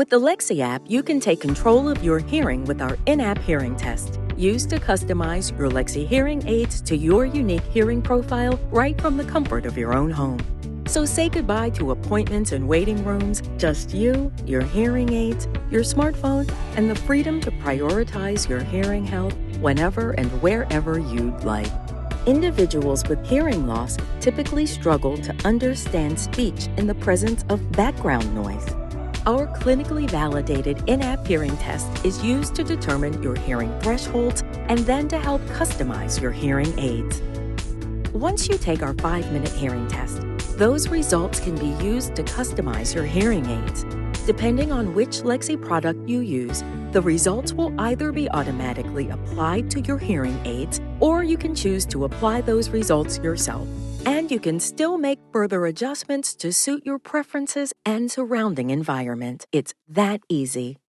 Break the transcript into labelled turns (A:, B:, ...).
A: With the Lexie app, you can take control of your hearing with our in-app hearing test. Use to customize your Lexie hearing aids to your unique hearing profile right from the comfort of your own home. So say goodbye to appointments and waiting rooms, just you, your hearing aids, your smartphone, and the freedom to prioritize your hearing health whenever and wherever you'd like. Individuals with hearing loss typically struggle to understand speech in the presence of background noise. Our clinically validated in-app hearing test is used to determine your hearing thresholds and then to help customize your hearing aids. Once you take our 5-minute hearing test, those results can be used to customize your hearing aids. Depending on which Lexie product you use, the results will either be automatically applied to your hearing aids, or you can choose to apply those results yourself. And you can still make further adjustments to suit your preferences and surrounding environment. It's that easy.